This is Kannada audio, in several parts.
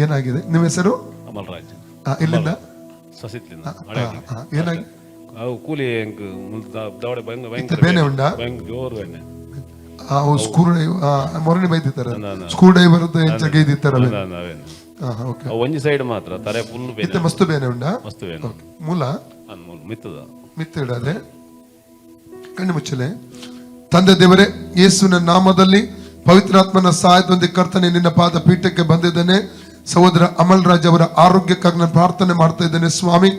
ಏನಾಗಿದೆ? ನಿಮ್ಮ ಹೆಸರು? ಅಮಲ್ರಾಜ್. ಇಲ್ಲಿಂದ ಸಸಿತ್ಲಿಂದ. ಏನಾಗಿ ಕೂಲಿ ದವಡೆ ಭಯಂಕರ ಬೇನೆ ಉಂಟಾ? ಜೋರು ಬೇನೆ. ಸ್ಕ್ರೂ ಮೊರಣಿ ಬೈದಿತ್ತಾರ, ಸ್ಕ್ರೂ ಡ್ರೈವರ್ ಎಂಚ ಗೈದಿತ್ತಾರ. ಒಂಜಿ ಸೈಡ್ ಮಾತ್ರ ತಲೆ ಫುಲ್ ಬೇನೆ. ಮಸ್ತು ಬೇನೆ ಉಂಟಾ? ಮಸ್ತು ಬೇನೆ. ಮೂಲ ಮಿತ್ತದ ಮಿತ್ತಿಡದೆ ಕಣ್ಣು ಮುಚ್ಚಲೆ. ತಂದೆ ದೇವರೇ, ಯೇಸುವಿನ ನಾಮದಲ್ಲಿ ಪವಿತ್ರಾತ್ಮನ ಸಹಾಯದೊಂದಿಗೆ ಕರ್ತನೆ ನಿನ್ನ ಪಾದ ಪೀಠಕ್ಕೆ ಬಂದಿದ್ದೇನೆ. ಸಹೋದರ ಅಮಲ್ ರಾಜ್ ಅವರ ಆರೋಗ್ಯಕ್ಕಾಗಿ ನಾನು ಪ್ರಾರ್ಥನೆ ಮಾಡ್ತಾ ಇದ್ದೇನೆ ಸ್ವಾಮಿ.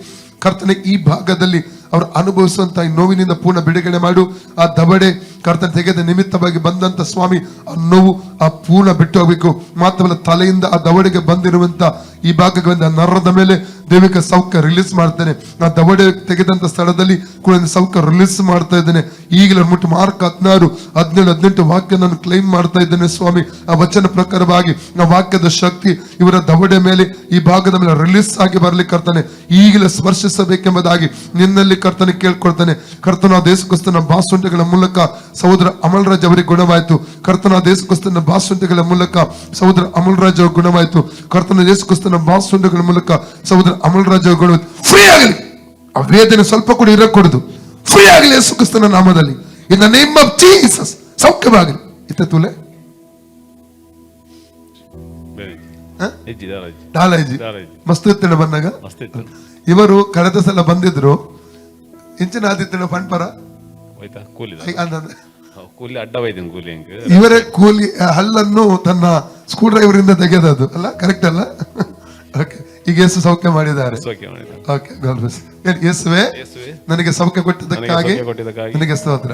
ಕರ್ತನೆ, ಈ ಭಾಗದಲ್ಲಿ ಅವರು ಅನುಭವಿಸುವಂತ ಈ ನೋವಿನಿಂದ ಪೂರ್ಣ ಬಿಡುಗಡೆ ಮಾಡು. ಆ ದವಡೆ ಕರ್ತನೆ ತೆಗೆದ ನಿಮಿತ್ತವಾಗಿ ಬಂದಂತ ಸ್ವಾಮಿ, ಆ ನೋವು ಆ ಪೂರ್ಣ ಬಿಟ್ಟು ಹೋಗ್ಬೇಕು. ಮಾತ್ರವಲ್ಲ, ತಲೆಯಿಂದ ಆ ದವಡೆಗೆ ಬಂದಿರುವಂತ ಈ ಭಾಗಕ್ಕೆ ಬಂದ ನರದ ಮೇಲೆ ದೈವಿಕ ಸೌಖ್ಯ ರಿಲೀಸ್ ಮಾಡ್ತೇನೆ. ಆ ದವಡೆ ತೆಗೆದಂತ ಸ್ಥಳದಲ್ಲಿ ಕೂಡ ಸೌಖ್ಯ ರಿಲೀಸ್ ಮಾಡ್ತಾ ಇದ್ದೇನೆ. ಈಗಲೇ ಮುಟ್ಟು ಮಾರ್ಕ್ 16, 17, 18 ವಾಕ್ಯ ನಾನು ಕ್ಲೈಮ್ ಮಾಡ್ತಾ ಇದ್ದೇನೆ ಸ್ವಾಮಿ. ಆ ವಚನ ಪ್ರಕಾರವಾಗಿ ಆ ವಾಕ್ಯದ ಶಕ್ತಿ ಇವರ ದವಡೆ ಮೇಲೆ ಈ ಭಾಗದ ಮೇಲೆ ರಿಲೀಸ್ ಆಗಿ ಬರ್ಲಿಕ್ಕೆ ಕರ್ತನೆ ಈಗಲೇ ಸ್ಪರ್ಶಿಸಬೇಕೆಂಬುದಾಗಿ ನಿನ್ನಲ್ಲಿ ಕರ್ತನೆ ಕೇಳ್ಕೊಳ್ತಾನೆ. ಕರ್ತನ ದೇಶಕ್ಕೋಸ್ಕರ ಬಾಸುಂಟೆಗಳ ಮೂಲಕ ಸಹೋದರ ಅಮಲ್ ರಾಜ್ ಅವರಿಗೆ ಗುಣವಾಯಿತು. ಕರ್ತನ ದೇಶಕ್ಕೋಸ್ಕರ ಬಾಸುಂಟೆಗಳ ಮೂಲಕ ಸಹೋದರ ಅಮಲ್ ರಾಜ್ ಅವ್ರ ಗುಣವಾಯಿತು. ಕರ್ತನ ದೇಶಕ್ಕೋಸ್ಕರ ಬಾಸುಂಟೆಗಳ ಮೂಲಕ ಸಹೋದರ ಅಮಲ್ ರಾಜ್ ಅವ್ರ ಗುಣವಾಯಿತು. ಫ್ರೀ ಆಗಲಿ, ಆ ವೇದನೆ ಸ್ವಲ್ಪ ಕೂಡ ಇರಕೂಡದು. ಫ್ರೀ ಆಗಲಿ ಯೇಸು ಕ್ರಿಸ್ತನ ನಾಮದಲ್ಲಿ, in the name of Jesus. ಸೌಖ್ಯವಾಗಲಿ. ಇತ್ತೂಲೆ ಮಸ್ತ್ ಇತ್ತೇನೆ ಬಂದಾಗ. ಇವರು ಕಳೆದ ಸಲ ಬಂದಿದ್ರು, ಇಂಚಿನ ಆದಿತ್ಯನ ಪಂಪರ ಕೂಲಿ ಅಡ್ಡ ಬೈದೇನೆ. ಕೂಲಿ ಇವರೇ ಕೂಲಿ ಹಲ್ಲನ್ನು ತನ್ನ ಸ್ಕ್ರೂ ಡ್ರೈವರ್ ಇಂದ ತೆಗೆದದ್ದು ಅಲ್ಲ, ಕರೆಕ್ಟ್ ಅಲ್ಲ? ಓಕೆ, ಈಗ ಯೇಸು ಸೌಖ್ಯ ಮಾಡಿದ್ದಾರೆ. ಓಕೆ, ಯೇಸುವೆ ನನಗೆ ಸೌಖ್ಯ ಕೊಟ್ಟಿದ್ದಕ್ಕಾಗಿ ನಿನಗೆ ಸ್ತೋತ್ರ.